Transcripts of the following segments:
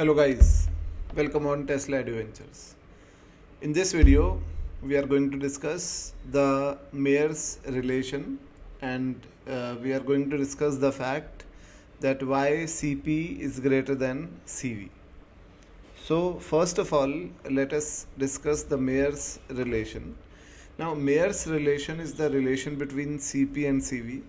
Hello guys, welcome on Tesla Adventures. In this video, we are going to discuss the Mayer's relation and we are going to discuss the fact that why Cp is greater than Cv. So first of all, let us discuss the Mayer's relation. Now Mayer's relation is the relation between Cp and Cv,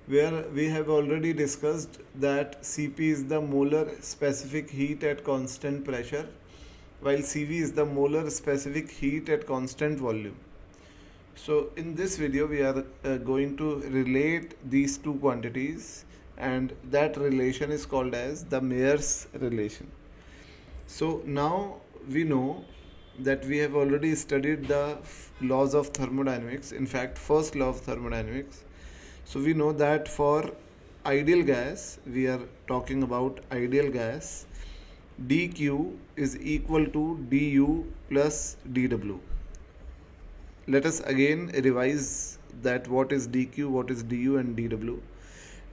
where we have already discussed that Cp is the molar specific heat at constant pressure, while Cv is the molar specific heat at constant volume. So in this video we are going to relate these two quantities, and that relation is called as the Mayer's relation. So now we know that we have already studied the laws of thermodynamics, in fact first law of thermodynamics. So we know that for ideal gas, we are talking about ideal gas, dq is equal to du plus dw. Let us again revise that what is dq, what is du and dw.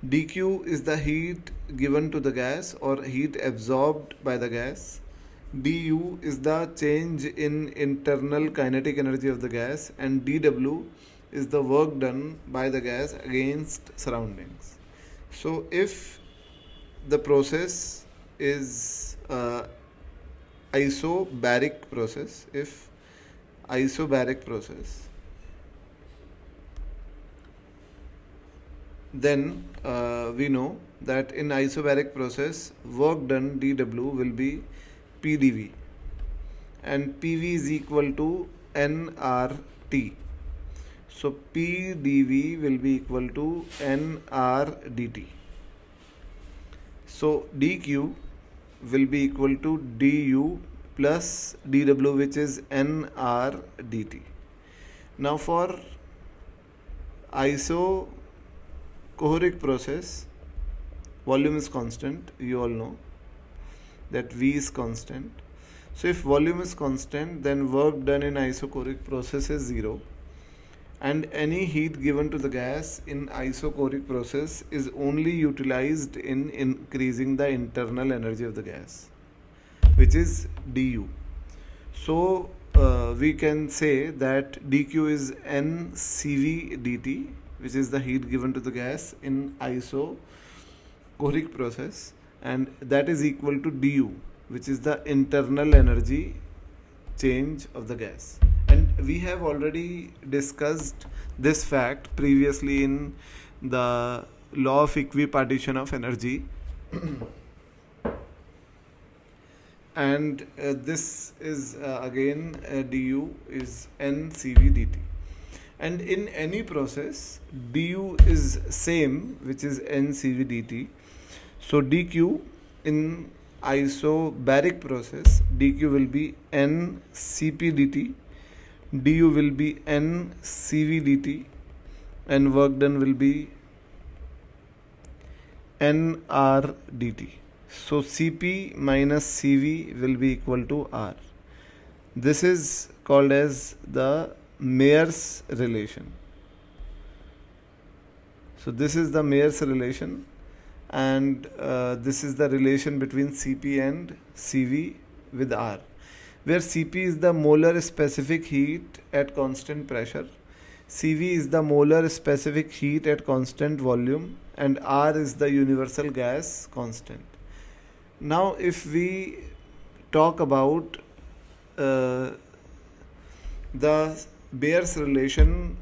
dq is the heat given to the gas or heat absorbed by the gas. du is the change in internal kinetic energy of the gas, and dw is the work done by the gas against surroundings. So if the process is isobaric process, then we know that in isobaric process work done dw will be pdv, and pv is equal to nRT. So pdv will be equal to nRdt. So dq will be equal to du plus dw, which is nRdt. Now for isochoric process, volume is constant. You all know that V is constant. So if volume is constant, then work done in isochoric process is 0. And any heat given to the gas in isochoric process is only utilized in increasing the internal energy of the gas, which is du. So we can say that dq is nCv dt, which is the heat given to the gas in isochoric process, and that is equal to du, which is the internal energy change of the gas. And we have already discussed this fact previously in the law of equipartition of energy. And this is again du is nCv dt. And in any process, du is same, which is nCv dt. So dq in isobaric process, dq will be nCp dt, du will be nCv dt, and work done will be nRdt. So Cp minus Cv will be equal to R. This is called as the Mayer's relation. So this is the Mayer's relation, and this is the relation between Cp and Cv with R, where Cp is the molar specific heat at constant pressure, Cv is the molar specific heat at constant volume, and R is the universal gas constant. Now if we talk about the Mayer's relation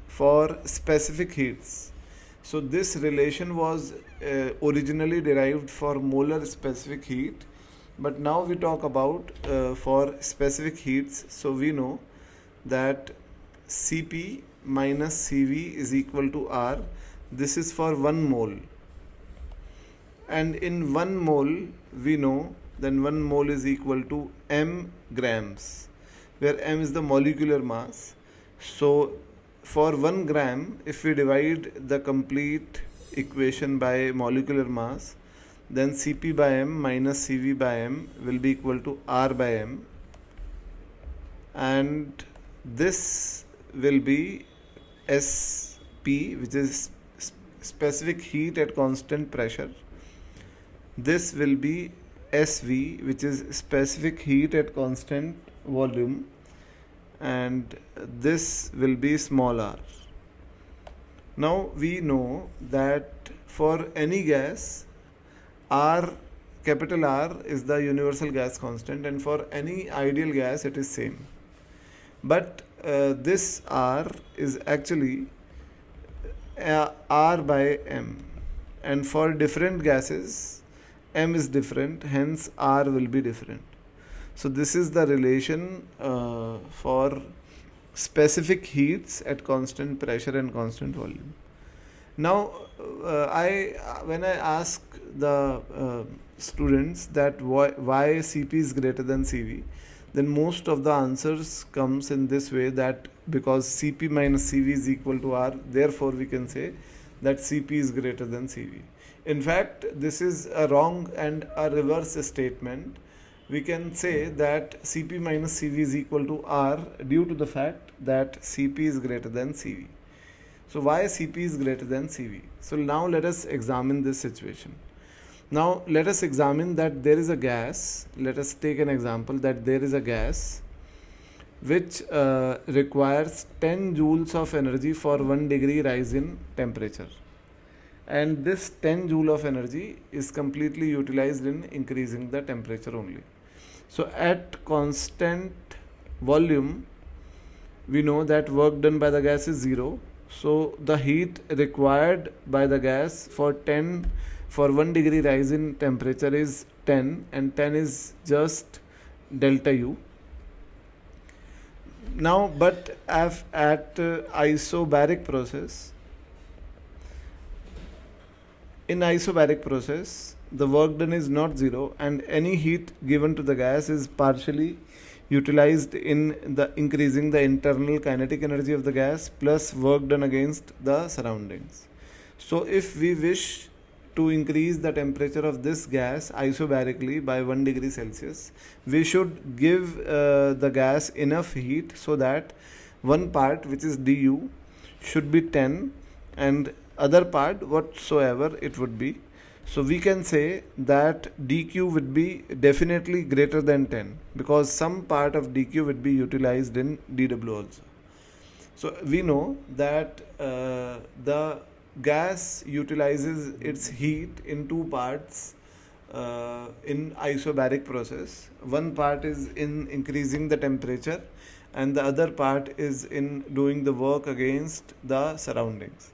for specific heats, so this relation was originally derived for molar specific heat, but now we talk about for specific heats. So we know that Cp minus Cv is equal to R. This is for 1 mole, and in 1 mole we know then 1 mole is equal to m grams, where m is the molecular mass. So for 1 gram, if we divide the complete equation by molecular mass, then Cp by m minus Cv by m will be equal to R by m, and this will be Sp, which is specific heat at constant pressure. This will be SV, which is specific heat at constant volume, and this will be small r. Now we know that for any gas, capital R is the universal gas constant, and for any ideal gas it is same. But this R is actually R by M, and for different gases M is different, hence R will be different. So this is the relation for specific heats at constant pressure and constant volume. Now when I ask the students that why Cp is greater than Cv, then most of the answers comes in this way, that because Cp minus Cv is equal to R, therefore we can say that Cp is greater than Cv. In fact, this is a wrong and a reverse statement. We can say that Cp minus Cv is equal to R due to the fact that Cp is greater than Cv. So why Cp is greater than Cv? So now let us examine this situation. Now let us examine that there is a gas. Let us take an example that there is a gas which requires 10 joules of energy for 1 degree rise in temperature. And this 10 joule of energy is completely utilized in increasing the temperature only. So at constant volume, we know that work done by the gas is 0. So the heat required by the gas for 1 degree rise in temperature is 10, and 10 is just delta U. Now, but at isobaric process, in isobaric process, the work done is not 0, and any heat given to the gas is partially utilized in the increasing the internal kinetic energy of the gas plus work done against the surroundings. So if we wish to increase the temperature of this gas isobarically by 1 degree Celsius, we should give the gas enough heat so that one part, which is du, should be 10, and other part whatsoever it would be. So we can say that dq would be definitely greater than 10, because some part of dq would be utilized in dw also. So we know that the gas utilizes its heat in two parts in isobaric process. One part is in increasing the temperature, and the other part is in doing the work against the surroundings.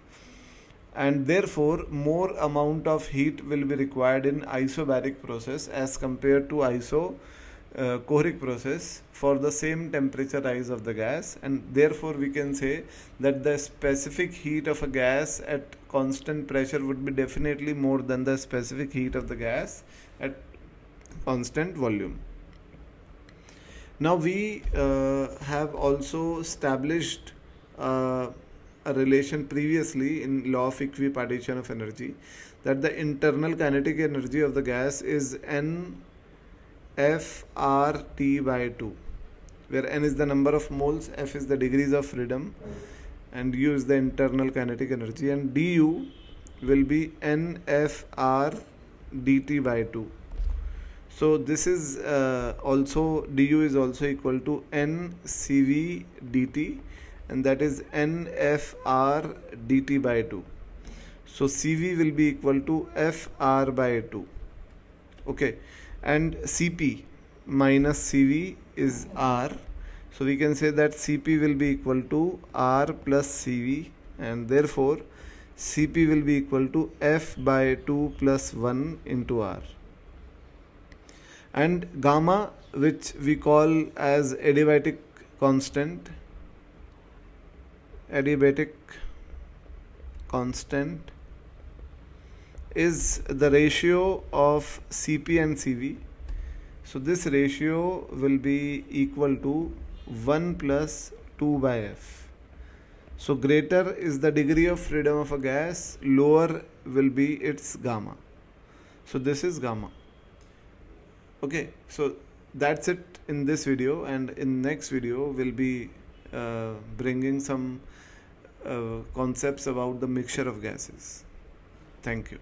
And therefore more amount of heat will be required in isobaric process as compared to isochoric process for the same temperature rise of the gas, and therefore we can say that the specific heat of a gas at constant pressure would be definitely more than the specific heat of the gas at constant volume. Now we have also established a relation previously in law of equipartition of energy, that the internal kinetic energy of the gas is NFRT by 2, where N is the number of moles, F is the degrees of freedom, and U is the internal kinetic energy, and du will be NFR dt by 2. So this is also, du is also equal to NCV dt, and that is NFR dt by 2. So CV will be equal to FR by 2. Okay, and CP minus CV is R. So we can say that CP will be equal to R plus CV, and therefore CP will be equal to F by 2 plus 1 into R. And gamma, which we call as adiabatic constant, is the ratio of Cp and Cv. So this ratio will be equal to 1 plus 2 by F. So greater is the degree of freedom of a gas, lower will be its gamma. So this is gamma. Okay, so that's it in this video, and in next video we'll be bringing some concepts about the mixture of gases. Thank you.